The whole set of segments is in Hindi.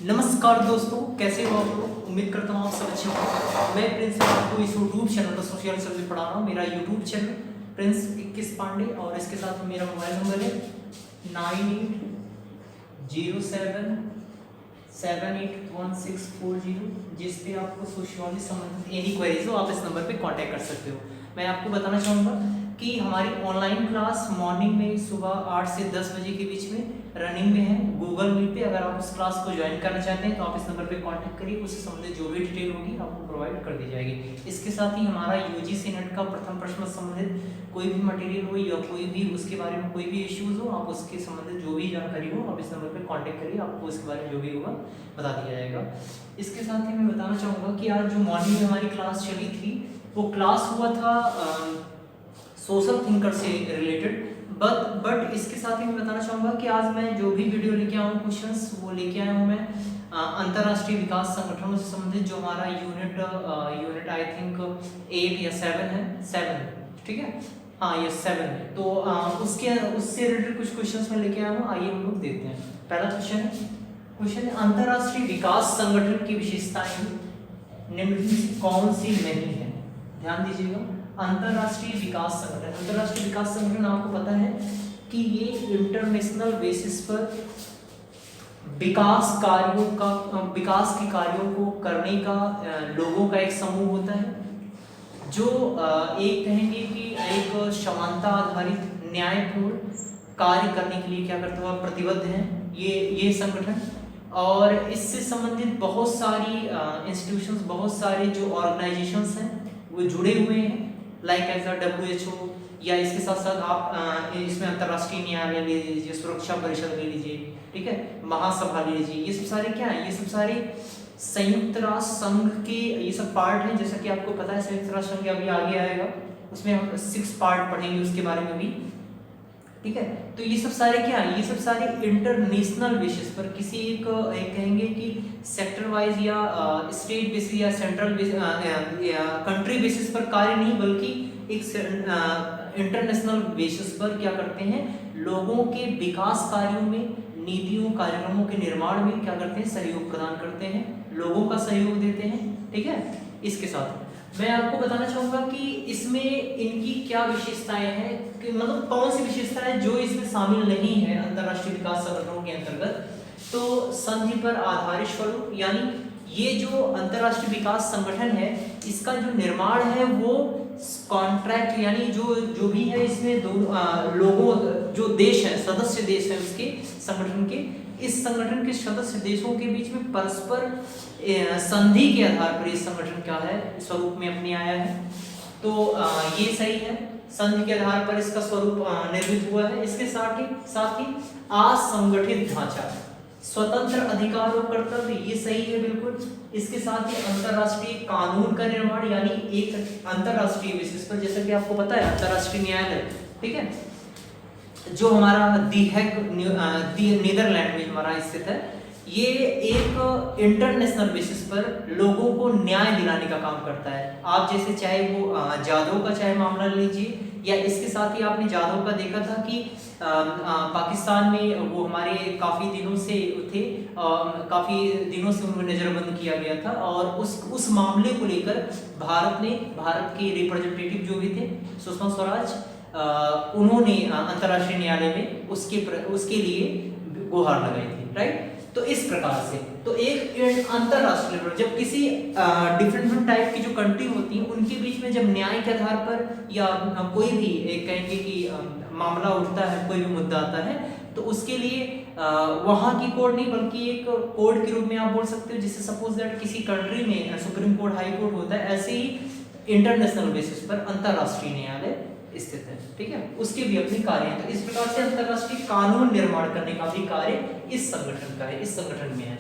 नमस्कार दोस्तों, कैसे हो आप लोग। उम्मीद करता हूँ आप सब अच्छे हो। मैं प्रिंस आपको इस यूट्यूब चैनल पर सोशल सर्विस पढ़ा रहा हूँ। मेरा यूट्यूब चैनल प्रिंस 21 पांडे और इसके साथ मेरा मोबाइल नंबर है 98078164 जिस पे आपको सोशियोलॉजी संबंधित एनी क्वेरीज हो आप इस नंबर पे कांटेक्ट कर सकते हो। मैं आपको बताना चाहूँगा कि हमारी ऑनलाइन क्लास मॉर्निंग में सुबह 8 से 10 बजे के बीच में रनिंग में है गूगल मीट पे। अगर आप उस क्लास को ज्वाइन करना चाहते हैं तो आप इस नंबर पे कांटेक्ट करिए, उससे संबंधित जो भी डिटेल होगी आपको प्रोवाइड कर दी जाएगी। इसके साथ ही हमारा यूजीसी नेट का प्रथम प्रश्न संबंधित कोई भी मटेरियल हो या कोई भी उसके बारे में कोई भी इश्यूज हो, आप उसके संबंधित जो भी जानकारी हो आप इस नंबर पे कांटेक्ट करिए, आपको उसके बारे में जो भी होगा बता दिया जाएगा। इसके साथ ही मैं बताना चाहूँगा कि आज जो मॉर्निंग में हमारी क्लास चली थी वो क्लास हुआ था सोशल थिंकर से रिलेटेड। बट इसके साथ ही मैं बताना चाहूँगा कि आज मैं जो भी वीडियो लेके आया हूँ क्वेश्चंस वो लेके आया हूँ मैं अंतर्राष्ट्रीय विकास संगठनों से संबंधित जो हमारा यूनिट आई थिंक 8 या 7 है, 7 ठीक है, हाँ ये 7 है। तो उससे रिलेटेड कुछ क्वेश्चंस मैं लेके आया हूँ, आइए हम लोग देखते हैं। पहला क्वेश्चन है अंतर्राष्ट्रीय विकास संगठन की विशेषताएं निम्नलिखित में से कौन सी नहीं है। ध्यान दीजिएगा, अंतर्राष्ट्रीय विकास संगठन आपको पता है कि ये इंटरनेशनल बेसिस पर विकास के कार्यों को करने का लोगों का एक समूह होता है जो एक कहेंगे कि एक समानता आधारित न्यायपूर्ण कार्य करने के लिए क्या करता हुआ प्रतिबद्ध है ये संगठन। और इससे संबंधित बहुत सारी इंस्टीट्यूशंस, बहुत सारे जो ऑर्गेनाइजेशंस हैं वो जुड़े हुए हैं, लाइक एज WHO, या इसके साथ साथ आप इसमें अंतर्राष्ट्रीय न्यायालय ले लीजिए, सुरक्षा परिषद ले लीजिए, ठीक है, महासभा ले लीजिए। ये सब सारे क्या है, ये सब सारे संयुक्त राष्ट्र संघ के ये सब पार्ट हैं। जैसा कि आपको पता है संयुक्त राष्ट्र संघ अभी आगे आएगा, उसमें हम 6 पार्ट पढ़ेंगे उसके बारे में भी, ठीक है। तो ये सब सारे क्या है, ये सब सारे इंटरनेशनल बेसिस पर किसी एक कहेंगे कि सेक्टर वाइज या स्टेट बेसिस या सेंट्रल कंट्री बेसिस पर कार्य नहीं, बल्कि एक इंटरनेशनल बेसिस पर क्या करते हैं, लोगों के विकास कार्यों में, नीतियों कार्यक्रमों के निर्माण में क्या करते हैं, सहयोग प्रदान करते हैं, लोगों का सहयोग देते हैं, ठीक है। इसके साथ मैं आपको बताना चाहूंगा कि इसमें इनकी क्या विशेषताएं हैं, कि मतलब कौन सी विशेषताएं जो इसमें शामिल नहीं है अंतर्राष्ट्रीय विकास संगठनों के अंतर्गत। तो संधि पर आधारित स्वरूप, यानी ये जो अंतर्राष्ट्रीय विकास संगठन है इसका जो निर्माण है वो कॉन्ट्रैक्ट, यानी जो भी है इसमें लोगों, जो देश है, सदस्य देश है उसके संगठन के, इस संगठन के सदस्य देशों के बीच में परस्पर संधि के आधार पर इस संगठन क्या है, स्वरूप में अपने आया है। तो ये सही है, संधि के आधार पर इसका स्वरूप निर्मित हुआ है। इसके साथ ही असंगठित ढांचा, स्वतंत्र अधिकार और कर्तव्य, ये सही है बिल्कुल। इसके साथ ही अंतर्राष्ट्रीय कानून का निर्माण, यानी एक अंतर्राष्ट्रीय बेसिस पर, जैसा कि आपको पता है अंतर्राष्ट्रीय न्यायालय, ठीक है, जो हमारा दी हैग नीदरलैंड में हमारा स्थित है, ये एक इंटरनेशनल बेसिस पर लोगों को न्याय दिलाने का काम करता है। आप जैसे चाहे वो जाधव का चाहे मामला लीजिए, या इसके साथ ही आपने जाधव का देखा था कि पाकिस्तान में वो हमारे काफ़ी दिनों से थे, काफ़ी दिनों से उनको नज़रबंद किया गया था, और उस मामले को लेकर भारत के रिप्रेजेंटेटिव जो भी थे सुषमा स्वराज, उन्होंने अंतर्राष्ट्रीय न्यायालय में उसके लिए गुहार लगाई थी, राइट। तो इस प्रकार से तो एक अंतर्राष्ट्रीय, जब किसी डिफरेंट टाइप की जो कंट्री होती हैं उनके बीच में जब न्याय के आधार पर या कोई भी एक कहेंगे कि मामला उठता है, कोई भी मुद्दा आता है, तो उसके लिए वहाँ की कोर्ट नहीं बल्कि एक कोर्ट के रूप में आप बोल सकते हो, जिससे सपोज दैट किसी कंट्री में सुप्रीम कोर्ट, हाई कोर्ट होता है, ऐसे ही इंटरनेशनल बेसिस पर अंतर्राष्ट्रीय न्यायालय स्थित है, ठीक है, उसके भी अपने कार्य हैं। तो इस प्रकार से अंतर्राष्ट्रीय कानून निर्माण करने का भी कार्य इस संगठन का है, इस संगठन में है।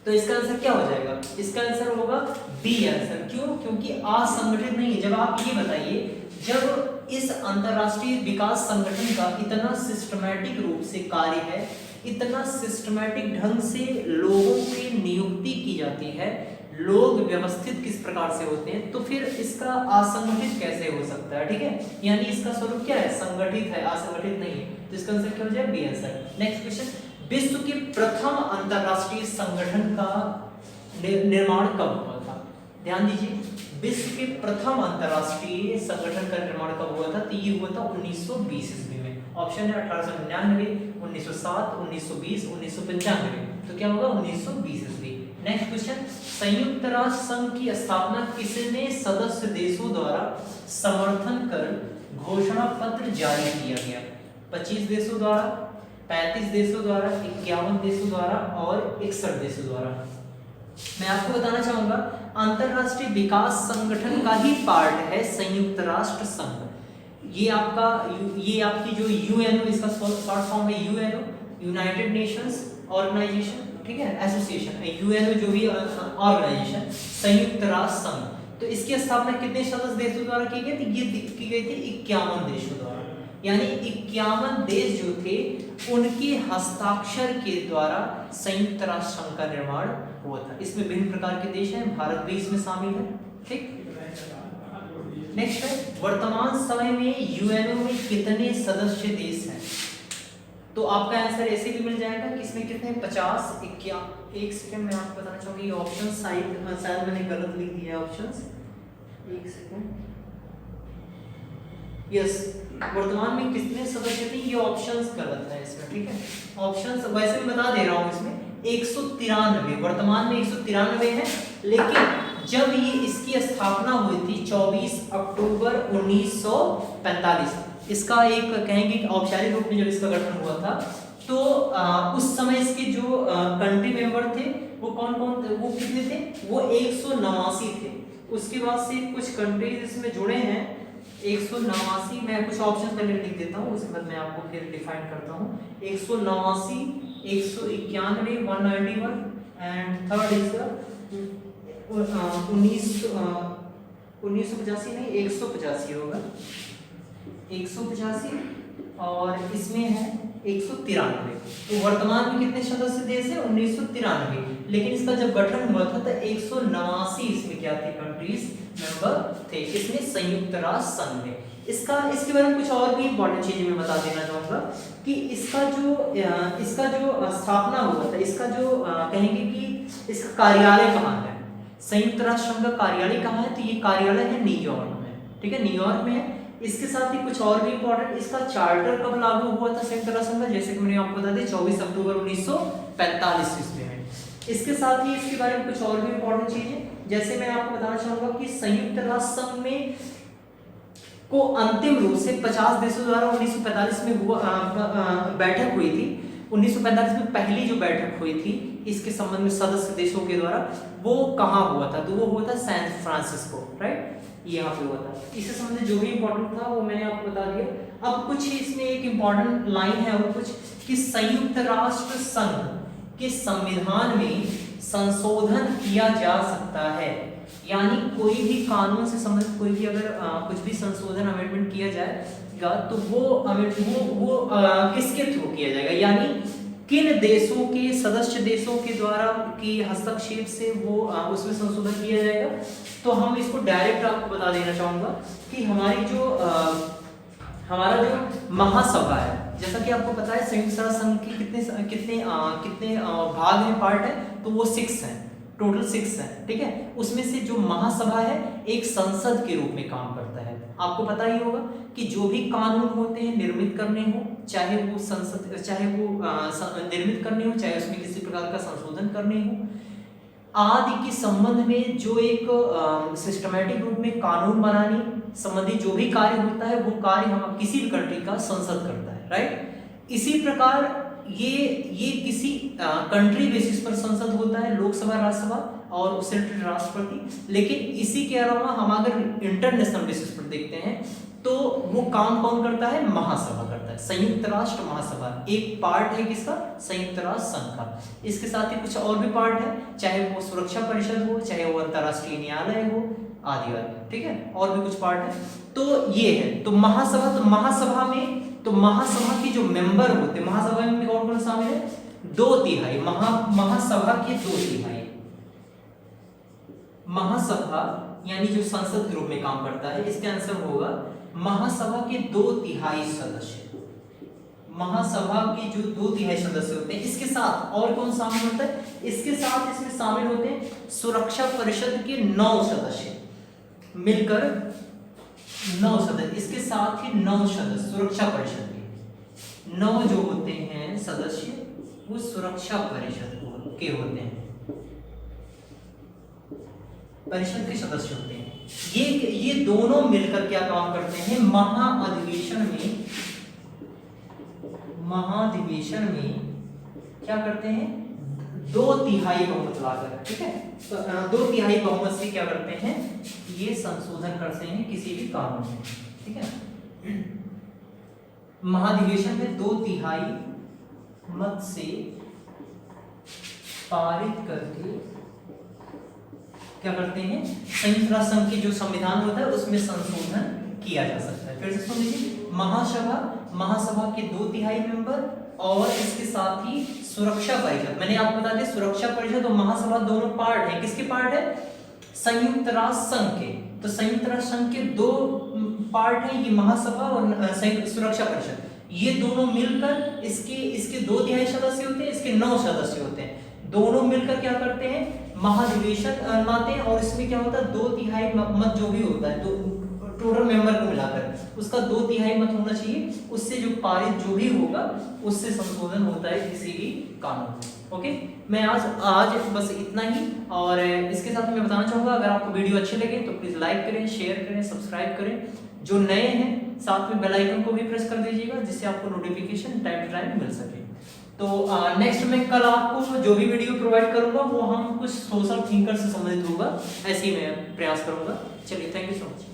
तो इसका आंसर क्या हो जाएगा, इसका आंसर होगा बी आंसर। क्यों, क्योंकि असंगठित नहीं है। जब आप ये बताइए, जब इस अंतर्राष्ट्रीय विकास संगठन का इतना सिस्टमैटिक रूप से कार्य है, इतना सिस्टमैटिक ढंग से लोगों की नियुक्ति की जाती है, लोग व्यवस्थित किस प्रकार से होते हैं, तो फिर इसका असंगठित कैसे हो सकता है, ठीक है। यानी इसका स्वरूप क्या है, संगठित है, असंगठित नहीं है। तो इसका आंसर क्या हो जाएगा, बी आंसर। नेक्स्ट क्वेश्चन, विश्व के प्रथम अंतरराष्ट्रीय संगठन का निर्माण कब हुआ था? ध्यान दीजिए, विश्व के प्रथम अंतरराष्ट्रीय संगठन का निर्माण कब हुआ था? तो ये हुआ था 1920 ईस्वी में। ऑप्शन है 1899, 1907, 1920, 1995। तो क्या होगा? 1920 ईस्वी। नेक्स्ट क्वेश्चन, संयुक्त राष्ट्र संघ की स्थापना किसने सदस्य देशों द्वारा समर्थन कर घोषणा पत्र जारी किया गया? 25 देशों द्वारा, 35 देशों द्वारा, 51 देशों द्वारा और 61 देशों द्वारा। मैं आपको बताना चाहूंगा, अंतरराष्ट्रीय विकास संगठन का ही पार्ट है संयुक्त राष्ट्र संघ। ये आपकी जो यूएनओ, इसका शॉर्ट फॉर्म है यूएनओ, यूनाइटेड नेशंस ऑर्गेनाइजेशन, ठीक है, एसोसिएशन। यूएनओ जो भी ऑर्गेनाइजेशन, संयुक्त राष्ट्र संघ। तो इसकी स्थापना कितने सदस्य देशों द्वारा की गई थी? ये की गई थी 51 देशों द्वारा। यानी 51 देश जो थे उनके हस्ताक्षर के द्वारा संयुक्त राष्ट्र संघ का निर्माण हुआ था। इसमें विभिन्न प्रकार के देश हैं, भारत भी इसमें शामिल है। ठीक, नेक्स्ट है, वर्तमान समय में यूएनओ में कितने सदस्य देश हैं? तो आपका आंसर ऐसे भी मिल जाएगा कि इसमें कितने 50, 51। एक सेकंड में आपको बताना चाहूंगा, ये ऑप्शन शायद मैंने गलत लिख दिया है ऑप्शंस। एक सेकंड, यस, वर्तमान में कितने सदस्य थे, ये ऑप्शंस गलत है इसमें। ठीक है, ऑप्शंस वैसे मैं बता दे रहा हूँ, इसमें 193, वर्तमान में 193 है। लेकिन जब ये इसकी स्थापना हुई थी 24 अक्टूबर 1945, इसका एक कहेंगे औपचारिक रूप में जब इसका गठन हुआ था, तो उस समय इसके जो कंट्री मेंबर थे वो कौन कौन थे, वो कितने थे? वो 189 थे। उसके बाद से कुछ कंट्रीज इसमें जुड़े हैं 189। मैं कुछ ऑप्शन पहले लिख देता हूँ, उसके बाद मैं आपको फिर डिफाइन करता हूँ। 189, 191, 191 एंड थर्ड इज 1985 नहीं, 185 होगा, 185 और इसमें है 193। तो वर्तमान में कितने सदस्य देश है? 1993। लेकिन इसका जब गठन हुआ था तो 189 इसमें क्या थे? कंट्रीज मेंबर थे इसमें संयुक्त राष्ट्र संघ में। इसके बारे में कुछ और भी इंपॉर्टेंट चीजें मैं बता देना चाहूंगा कि इसका जो स्थापना हुआ था, इसका जो कहेंगे कि इसका कार्यालय कहाँ है? संयुक्त राष्ट्र संघ का कार्यालय कहाँ है? तो ये कार्यालय है न्यूयॉर्क में। ठीक है, न्यूयॉर्क में है। इसके साथ ही कुछ और भी इंपॉर्टेंट, इसका चार्टर कब लागू हुआ था संयुक्त राष्ट्र संघ का? जैसे कि मैंने आपको बता दिया 24 अक्टूबर 1945 ईस्वी में। इसके साथ ही इसके बारे में कुछ और भी इंपॉर्टेंट चीजें, जैसे मैं आपको बताना चाहूंगा कि संयुक्त राष्ट्र संघ में को अंतिम रूप से 50 देशों द्वारा 1945 में बैठक हुई थी। 1945 में पहली जो बैठक हुई थी इसके संबंध में सदस्य देशों के द्वारा, वो कहाँ हुआ था? तो वो हुआ था सैन फ्रांसिस्को, राइट, यहाँ पे हुआ था। इससे संबंधित जो भी इंपॉर्टेंट था वो मैंने आपको बता दिया। अब कुछ इसमें एक इंपॉर्टेंट लाइन है वो कुछ कि संयुक्त राष्ट्र संघ के संविधान में संशोधन किया जा सकता है। यानी कोई भी कानून से संबंधित कोई भी अगर कुछ भी संशोधन अमेंडमेंट किया जाएगा तो वो किसके थ्रू किया जाएगा? यानी किन देशों के सदस्य देशों के द्वारा की हस्तक्षेप से वो उसमें संशोधन किया जाएगा? तो हम इसको डायरेक्ट आपको बता देना चाहूंगा कि हमारा जो महासभा है, जैसा कि आपको पता है संयुक्त राष्ट्र संघ की कितने भाग में पार्ट है, तो वो 6 हैं, टोटल 6 है। ठीक है, उसमें से जो महासभा है एक संसद के रूप में काम करता है। आपको पता ही होगा कि जो भी कानून होते हैं निर्मित करने हो, चाहे वो निर्मित करने हो, चाहे उसमें किसी प्रकार का संशोधन करने हो, आदि के संबंध में जो एक सिस्टमैटिक रूप में कानून बनाने संबंधी जो भी कार्य होता है वो कार्य हम किसी भी कंट्री का संसद करता है, राइट। इसी प्रकार ये किसी कंट्री बेसिस पर संसद होता है, लोकसभा, राज्यसभा और उससे राष्ट्रपति। लेकिन इसी के अलावा हम अगर इंटरनेशनल बेसिस पर देखते हैं तो वो काम कौन करता है? महासभा करता है, संयुक्त राष्ट्र महासभा एक पार्ट है किसका? संयुक्त राष्ट्र संघ का। इसके साथ ही कुछ और भी पार्ट है, चाहे वो सुरक्षा परिषद हो, चाहे वो अंतरराष्ट्रीय न्यायालय हो, आदि आदि। ठीक है, और भी कुछ पार्ट है। तो ये है तो महासभा के जो मेंबर होते, महासभा में कौन कौन शामिल है? 2/3 महासभा के 2/3 महासभा यानी जो संसद के रूप में काम करता है, इसका आंसर होगा महासभा के 2/3 सदस्य। महासभा के जो 2/3 सदस्य होते हैं, इसके साथ और कौन शामिल होता है, इसके साथ इसमें शामिल होते हैं सुरक्षा परिषद के 9 सदस्य, मिलकर 9 सदस्य, इसके साथ ही 9 सदस्य सुरक्षा परिषद के 9 जो होते हैं सदस्य वो सुरक्षा परिषद के होते हैं, परिषद के सदस्य होते हैं। ये दोनों मिलकर क्या काम करते हैं, महाधिवेशन में क्या करते हैं, 2/3 बहुमत लाकर, ठीक है, तो 2/3 बहुमत से क्या करते हैं, ये संशोधन करते हैं किसी भी कानून में, ठीक है। महाधिवेशन में 2/3 मत से पारित करके क्या करते हैं, संयुक्त राष्ट्र संघ की जो संविधान होता है उसमें संशोधन किया जा सकता है। फिर से सुन लीजिए, महासभा के 2/3 मेंबर और इसके साथ ही सुरक्षा परिषद, मैंने आपको बता दिया सुरक्षा परिषद और महासभा दोनों पार्ट है, किसके पार्ट है, संयुक्त राष्ट्र संघ के। तो संयुक्त राष्ट्र संघ के 2 पार्ट है, ये महासभा और सुरक्षा परिषद, ये दोनों मिलकर इसके 2/3 सदस्य होते हैं, इसके 9 सदस्य होते हैं, दोनों मिलकर क्या करते हैं, महाधिवेशन लाते हैं। और इसमें क्या होता है, 2/3 मत जो भी होता है, तो टोटल मेंबर को मिलाकर उसका 2/3 मत होना चाहिए, उससे जो पारित जो भी होगा उससे संशोधन होता है किसी भी कानून में। ओके, मैं आज बस इतना ही, और इसके साथ मैं बताना चाहूँगा अगर आपको वीडियो अच्छे लगे तो प्लीज़ लाइक करें, शेयर करें, सब्सक्राइब करें। जो नए हैं साथ में बेल आइकन को भी प्रेस कर दीजिएगा, जिससे आपको नोटिफिकेशन टाइम टू टाइम मिल सके। तो नेक्स्ट मैं कल आपको जो भी वीडियो प्रोवाइड करूंगा वो हम कुछ सोशल थिंकर से संबंधित होगा, ऐसे ही मैं प्रयास करूंगा। चलिए, थैंक यू सो मच।